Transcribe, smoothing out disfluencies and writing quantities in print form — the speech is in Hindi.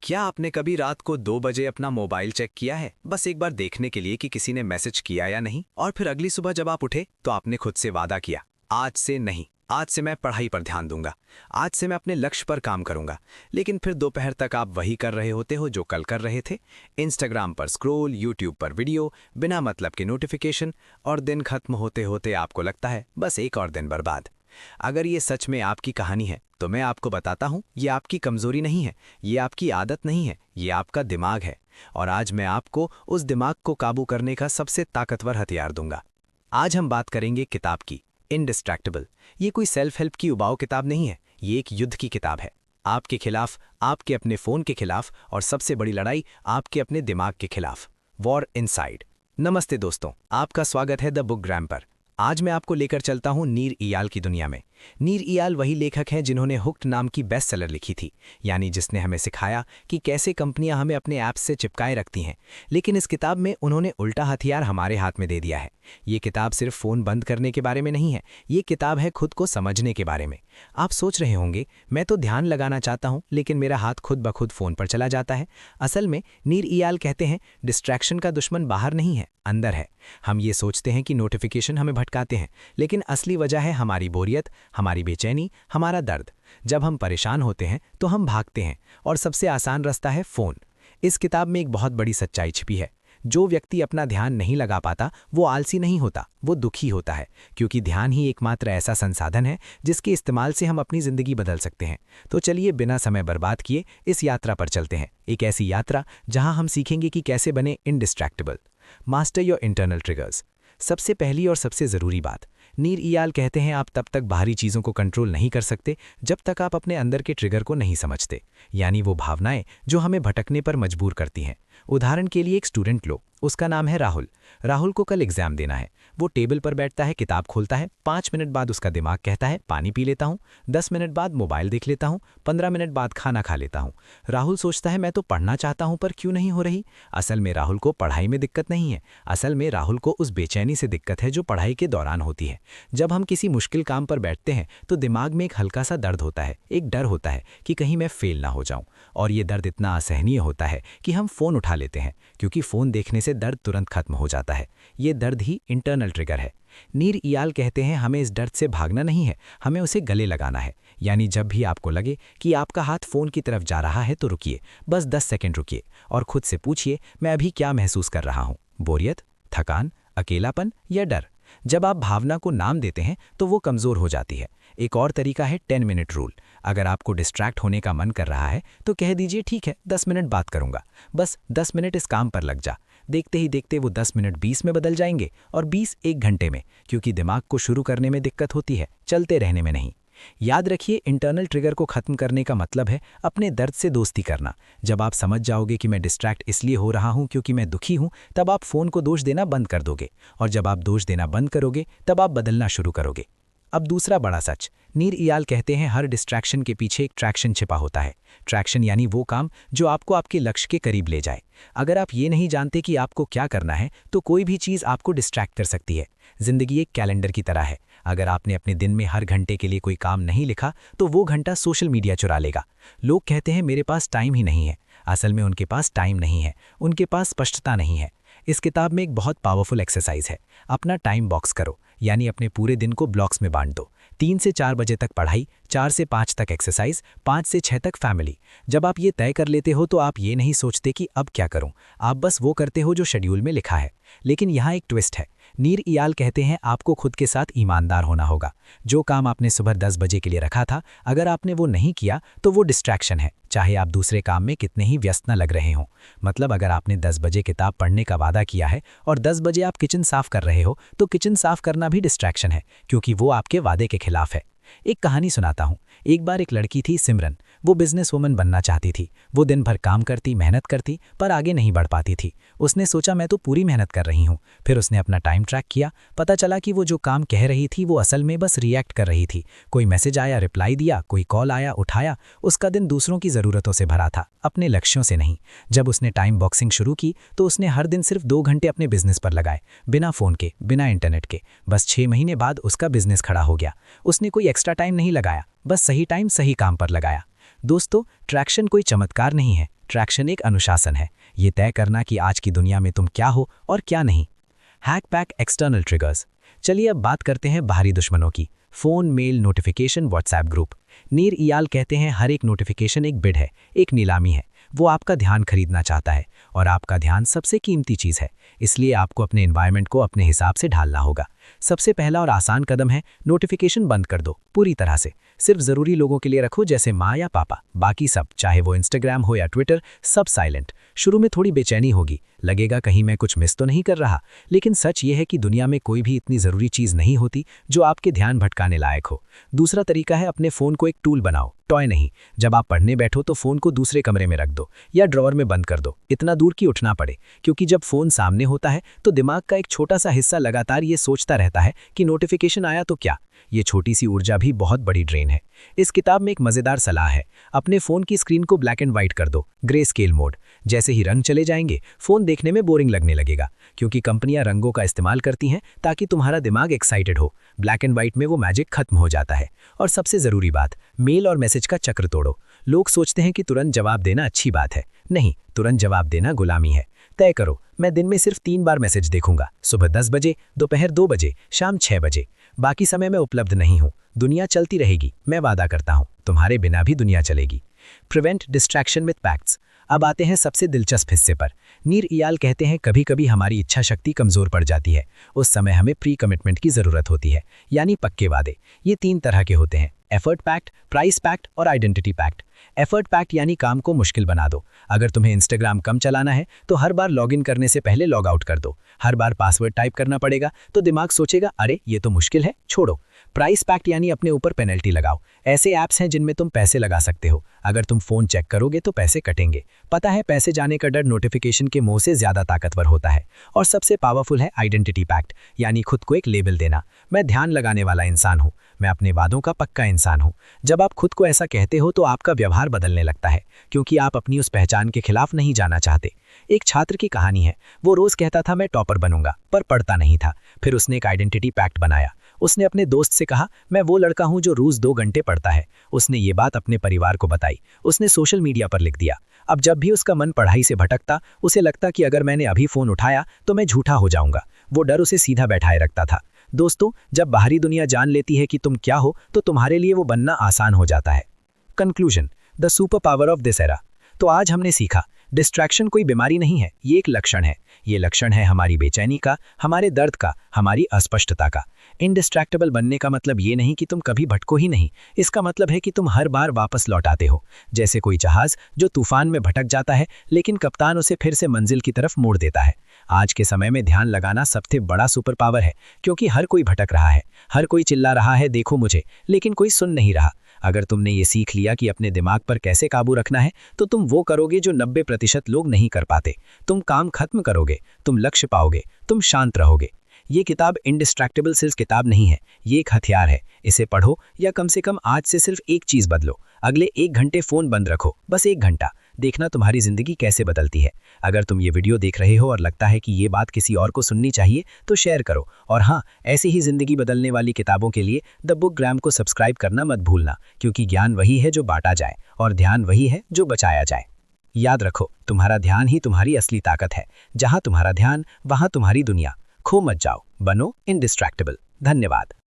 क्या आपने कभी रात को 2 बजे अपना मोबाइल चेक किया है, बस एक बार देखने के लिए कि किसी ने मैसेज किया या नहीं? और फिर अगली सुबह जब आप उठे तो आपने खुद से वादा किया, आज से नहीं, आज से मैं पढ़ाई पर ध्यान दूंगा, आज से मैं अपने लक्ष्य पर काम करूंगा। लेकिन फिर दोपहर तक आप वही कर रहे होते हो जो कल कर रहे थे। इंस्टाग्राम पर स्क्रॉल, यूट्यूब पर वीडियो, बिना मतलब के नोटिफिकेशन, और दिन खत्म होते होते आपको लगता है बस एक और दिन बर्बाद। अगर ये सच में आपकी कहानी है तो मैं आपको बताता हूँ, ये आपकी कमजोरी नहीं है, ये आपकी आदत नहीं है, ये आपका दिमाग है। और आज मैं आपको उस दिमाग को काबू करने का सबसे ताकतवर हथियार दूंगा। आज हम बात करेंगे किताब की, इंडिस्ट्रैक्टेबल। ये कोई सेल्फ हेल्प की उबाऊ किताब नहीं है, ये एक युद्ध की किताब है। आपके खिलाफ, आपके अपने फोन के खिलाफ, और सबसे बड़ी लड़ाई आपके अपने दिमाग के खिलाफ। War inside. नमस्ते दोस्तों, आपका स्वागत है द बुक ग्राम पर। आज मैं आपको लेकर चलता हूं नीर इयाल की दुनिया में। नीर इयाल वही लेखक हैं जिन्होंने हुक्ड नाम की बेस्ट सेलर लिखी थी, यानी जिसने हमें सिखाया कि कैसे कंपनियां हमें अपने ऐप्स से चिपकाए रखती हैं। लेकिन इस किताब में उन्होंने उल्टा हथियार हमारे हाथ में दे दिया है। ये किताब सिर्फ फ़ोन बंद करने के बारे में नहीं है, ये किताब है खुद को समझने के बारे में। आप सोच रहे होंगे, मैं तो ध्यान लगाना चाहता हूँ लेकिन मेरा हाथ खुद ब खुद फ़ोन पर चला जाता है। असल में नीर इयाल कहते हैं, डिस्ट्रैक्शन का दुश्मन बाहर नहीं है, अंदर है। हम ये सोचते हैं कि नोटिफिकेशन हमें भटकाते हैं, लेकिन असली वजह है हमारी बोरियत, हमारी बेचैनी, हमारा दर्द। जब हम परेशान होते हैं तो हम भागते हैं, और सबसे आसान रास्ता है फ़ोन। इस किताब में एक बहुत बड़ी सच्चाई छिपी है। जो व्यक्ति अपना ध्यान नहीं लगा पाता वो आलसी नहीं होता, वो दुखी होता है, क्योंकि ध्यान ही एकमात्र ऐसा संसाधन है जिसके इस्तेमाल से हम अपनी ज़िंदगी बदल सकते हैं। तो चलिए बिना समय बर्बाद किए इस यात्रा पर चलते हैं, एक ऐसी यात्रा जहां हम सीखेंगे कि कैसे बने indistractable. Master your internal triggers. सबसे पहली और सबसे ज़रूरी बात, नीर इयाल कहते हैं आप तब तक बाहरी चीज़ों को कंट्रोल नहीं कर सकते जब तक आप अपने अंदर के ट्रिगर को नहीं समझते, यानी वो भावनाएं जो हमें भटकने पर मजबूर करती हैं। उदाहरण के लिए एक स्टूडेंट लो, उसका नाम है राहुल। राहुल को कल एग्जाम देना है। वो टेबल पर बैठता है, किताब खोलता है, 5 मिनट बाद उसका दिमाग कहता है पानी पी लेता हूँ, 10 मिनट बाद मोबाइल देख लेता हूँ, 15 मिनट बाद खाना खा लेता हूँ। राहुल सोचता है मैं तो पढ़ना चाहता हूँ पर क्यों नहीं हो रही। असल में राहुल को पढ़ाई में दिक्कत नहीं है, असल में राहुल को उस बेचैनी से दिक्कत है जो पढ़ाई के दौरान होती है। जब हम किसी मुश्किल काम पर बैठते हैं तो दिमाग में एक हल्का सा दर्द होता है, एक डर होता है कि कहीं मैं फेल ना हो जाऊं। और ये दर्द इतना असहनीय होता है कि हम फ़ोन उठा लेते हैं, क्योंकि फ़ोन देखने से दर्द तुरंत खत्म हो जाता है। ये दर्द ही इंटरनल ट्रिगर है। नीर इयाल कहते हैं हमें इस दर्द से भागना नहीं है, हमें उसे गले लगाना है। यानी जब भी आपको लगे कि आपका हाथ फ़ोन की तरफ जा रहा है तो रुकिए, बस 10 सेकंड रुकिए और खुद से पूछिए मैं अभी क्या महसूस कर रहा हूँ, बोरियत, थकान, अकेलापन या डर। जब आप भावना को नाम देते हैं तो वो कमज़ोर हो जाती है। एक और तरीका है 10 मिनट रूल। अगर आपको डिस्ट्रैक्ट होने का मन कर रहा है तो कह दीजिए ठीक है 10 मिनट बात करूंगा, बस 10 मिनट इस काम पर लग जा। देखते ही देखते वो 10 मिनट 20 में बदल जाएंगे और 20 1 घंटे में, क्योंकि दिमाग को शुरू करने में दिक्कत होती है, चलते रहने में नहीं। याद रखिए, इंटरनल ट्रिगर को खत्म करने का मतलब है अपने दर्द से दोस्ती करना। जब आप समझ जाओगे कि मैं डिस्ट्रैक्ट इसलिए हो रहा हूं क्योंकि मैं दुखी हूं, तब आप फ़ोन को दोष देना बंद कर दोगे, और जब आप दोष देना बंद करोगे तब आप बदलना शुरू करोगे। अब दूसरा बड़ा सच, नीर इयाल कहते हैं हर डिस्ट्रैक्शन के पीछे एक ट्रैक्शन छिपा होता है। ट्रैक्शन यानी वो काम जो आपको आपके लक्ष्य के करीब ले जाए। अगर आप ये नहीं जानते कि आपको क्या करना है तो कोई भी चीज़ आपको डिस्ट्रैक्ट कर सकती है। जिंदगी एक कैलेंडर की तरह है, अगर आपने अपने दिन में हर घंटे के लिए कोई काम नहीं लिखा तो वो घंटा सोशल मीडिया चुरा लेगा। लोग कहते हैं मेरे पास टाइम ही नहीं है, असल में उनके पास टाइम नहीं है, उनके पास स्पष्टता नहीं है। इस किताब में एक बहुत पावरफुल एक्सरसाइज है, अपना टाइम बॉक्स करो, यानी अपने पूरे दिन को ब्लॉक्स में बांट दो। 3 से 4 बजे तक पढ़ाई, 4 से 5 तक एक्सरसाइज, 5 से 6 तक फैमिली। जब आप ये तय कर लेते हो तो आप ये नहीं सोचते कि अब क्या करूं, आप बस वो करते हो जो शेड्यूल में लिखा है। लेकिन यहाँ एक ट्विस्ट है, नीर इयाल कहते हैं आपको खुद के साथ ईमानदार होना होगा। जो काम आपने सुबह 10 बजे के लिए रखा था, अगर आपने वो नहीं किया तो वो डिस्ट्रैक्शन है, चाहे आप दूसरे काम में कितने ही व्यस्त न लग रहे हों। मतलब अगर आपने 10 बजे किताब पढ़ने का वादा किया है और 10 बजे आप किचन साफ कर रहे हो तो किचन साफ करना भी डिस्ट्रैक्शन है, क्योंकि वो आपके वादे के खिलाफ है। एक कहानी सुनाता हूँ। एक बार एक लड़की थी सिमरन, वो बिजनेस वुमन बनना चाहती थी। वो दिन भर काम करती, मेहनत करती, पर आगे नहीं बढ़ पाती थी। उसने सोचा मैं तो पूरी मेहनत कर रही हूँ। फिर उसने अपना टाइम ट्रैक किया, पता चला कि वो जो काम कह रही थी वो असल में बस रिएक्ट कर रही थी। कोई मैसेज आया, रिप्लाई दिया, कोई कॉल आया, उठाया। उसका दिन दूसरों की ज़रूरतों से भरा था, अपने लक्ष्यों से नहीं। जब उसने टाइम बॉक्सिंग शुरू की तो उसने हर दिन सिर्फ 2 घंटे अपने बिजनेस पर लगाए, बिना फ़ोन के, बिना इंटरनेट के। बस 6 महीने बाद उसका बिजनेस खड़ा हो गया। उसने कोई एक्स्ट्रा टाइम नहीं लगाया, बस सही टाइम सही काम पर लगाया। दोस्तों, ट्रैक्शन कोई चमत्कार नहीं है, ट्रैक्शन एक अनुशासन है। ये तय करना कि आज की दुनिया में तुम क्या हो और क्या नहीं। Hack pack external triggers. चलिए अब बात करते हैं बाहरी दुश्मनों की। Phone, mail, notification, WhatsApp group. Nir Eyal कहते हैं हर एक नोटिफिकेशन एक बिड है, एक नीलामी है। वो आपका ध्यान खरीदना चाहता है और आपका ध्यान सबसे कीमती चीज़ है, इसलिए आपको अपने एनवायरनमेंट को अपने हिसाब से ढालना होगा। सबसे पहला और आसान कदम है नोटिफिकेशन बंद कर दो पूरी तरह से। सिर्फ ज़रूरी लोगों के लिए रखो, जैसे माँ या पापा। बाकी सब, चाहे वो इंस्टाग्राम हो या ट्विटर, सब साइलेंट। शुरू में थोड़ी बेचैनी होगी, लगेगा कहीं मैं कुछ मिस तो नहीं कर रहा, लेकिन सच ये है कि दुनिया में कोई भी इतनी ज़रूरी चीज़ नहीं होती जो आपके ध्यान भटकाने लायक हो। दूसरा तरीका है अपने फ़ोन को एक टूल बनाओ, टॉय नहीं। जब आप पढ़ने बैठो तो फ़ोन को दूसरे कमरे में रख दो या ड्रॉअर में बंद कर दो, इतना दूर कि उठना पड़े, क्योंकि जब फ़ोन सामने होता है तो दिमाग का एक छोटा सा हिस्सा लगातार ये सोचता रहता है कि नोटिफिकेशन आया तो क्या। ये छोटी सी ऊर्जा भी बहुत बड़ी ड्रेन है। इस किताब में एक मज़ेदार सलाह है, अपने फ़ोन की स्क्रीन को ब्लैक एंड व्हाइट कर दो, ग्रे स्केल मोड। जैसे ही रंग चले जाएंगे फ़ोन देखने में बोरिंग लगने लगेगा, क्योंकि कंपनियां रंगों का इस्तेमाल करती हैं ताकि तुम्हारा दिमाग एक्साइटेड हो। ब्लैक एंड व्हाइट में वो मैजिक खत्म हो जाता है। और सबसे ज़रूरी बात, मेल और मैसेज का चक्र तोड़ो। लोग सोचते हैं कि तुरंत जवाब देना अच्छी बात है, नहीं, तुरंत जवाब देना गुलामी है। तय करो, मैं दिन में सिर्फ 3 बार मैसेज देखूंगा, सुबह 10 बजे, दोपहर 2 बजे, शाम 6 बजे। बाकी समय मैं उपलब्ध नहीं हूँ। दुनिया चलती रहेगी, मैं वादा करता हूँ, तुम्हारे बिना भी दुनिया चलेगी। Prevent distraction with pacts. अब आते हैं सबसे दिलचस्प हिस्से पर। नीर इयाल कहते हैं कभी कभी हमारी इच्छा शक्ति कमज़ोर पड़ जाती है, उस समय हमें प्री कमिटमेंट की ज़रूरत होती है, यानी पक्के वादे। ये 3 तरह के होते हैं, एफर्ट पैक्ट, प्राइस पैक्ट और आइडेंटिटी पैक्ट। एफर्ट पैक्ट यानी काम को मुश्किल बना दो। अगर तुम्हें इंस्टाग्राम कम चलाना है तो हर बार लॉगिन करने से पहले लॉग आउट कर दो। हर बार पासवर्ड टाइप करना पड़ेगा तो दिमाग सोचेगा अरे ये तो मुश्किल है, छोड़ो। प्राइस पैक्ट यानी अपने ऊपर पेनल्टी लगाओ। ऐसे ऐप्स हैं जिनमें तुम पैसे लगा सकते हो, अगर तुम फ़ोन चेक करोगे तो पैसे कटेंगे। पता है, पैसे जाने का डर नोटिफिकेशन के मुंह से ज़्यादा ताकतवर होता है। और सबसे पावरफुल है आइडेंटिटी पैक्ट, यानी खुद को एक लेबल देना। मैं ध्यान लगाने वाला इंसान हूँ, मैं अपने वादों का पक्का इंसान हूँ। जब आप खुद को ऐसा कहते हो तो आपका व्यवहार बदलने लगता है, क्योंकि आप अपनी उस पहचान के खिलाफ नहीं जाना चाहते। एक छात्र की कहानी है, वो रोज़ कहता था मैं टॉपर बनूंगा, पर पढ़ता नहीं था। फिर उसने एक आइडेंटिटी पैक्ट बनाया। उसने अपने दोस्त से कहा मैं वो लड़का हूँ जो रोज़ 2 घंटे पढ़ता है। उसने ये बात अपने परिवार को बताई, उसने सोशल मीडिया पर लिख दिया। अब जब भी उसका मन पढ़ाई से भटकता, उसे लगता कि अगर मैंने अभी फ़ोन उठाया तो मैं झूठा हो जाऊंगा। वो डर उसे सीधा बैठाए रखता था। दोस्तों, जब बाहरी दुनिया जान लेती है कि तुम क्या हो तो तुम्हारे लिए वो बनना आसान हो जाता है। Conclusion, the super power of this era. तो आज हमने सीखा, डिस्ट्रैक्शन कोई बीमारी नहीं है, ये एक लक्षण है। ये लक्षण है हमारी बेचैनी का, हमारे दर्द का, हमारी अस्पष्टता का। इनडिस्ट्रैक्टेबल बनने का मतलब ये नहीं कि तुम कभी भटको ही नहीं, इसका मतलब है कि तुम हर बार वापस लौट आते हो। जैसे कोई जहाज जो तूफान में भटक जाता है, लेकिन कप्तान उसे फिर से मंजिल की तरफ मोड़ देता है। आज के समय में ध्यान लगाना सबसे बड़ा सुपर पावर है, क्योंकि हर कोई भटक रहा है, हर कोई चिल्ला रहा है देखो मुझे, लेकिन कोई सुन नहीं रहा। अगर तुमने ये सीख लिया कि अपने दिमाग पर कैसे काबू रखना है, तो तुम वो करोगे जो 90% लोग नहीं कर पाते। तुम काम खत्म करोगे, तुम लक्ष्य पाओगे, तुम शांत रहोगे। ये किताब इंडिस्ट्रैक्टेबल सिर्फ किताब नहीं है, ये एक हथियार है। इसे पढ़ो या कम से कम आज से सिर्फ एक चीज़ बदलो, अगले 1 घंटे फ़ोन बंद रखो, बस 1 घंटा। देखना तुम्हारी ज़िंदगी कैसे बदलती है। अगर तुम ये वीडियो देख रहे हो और लगता है कि ये बात किसी और को सुननी चाहिए तो शेयर करो। और हाँ, ऐसी ही ज़िंदगी बदलने वाली किताबों के लिए द बुक ग्राम को सब्सक्राइब करना मत भूलना, क्योंकि ज्ञान वही है जो बांटा जाए और ध्यान वही है जो बचाया जाए। याद रखो, तुम्हारा ध्यान ही तुम्हारी असली ताकत है। जहाँ तुम्हारा ध्यान, वहाँ तुम्हारी दुनिया। खो मत जाओ, बनो इनडिस्ट्रैक्टेबल। धन्यवाद।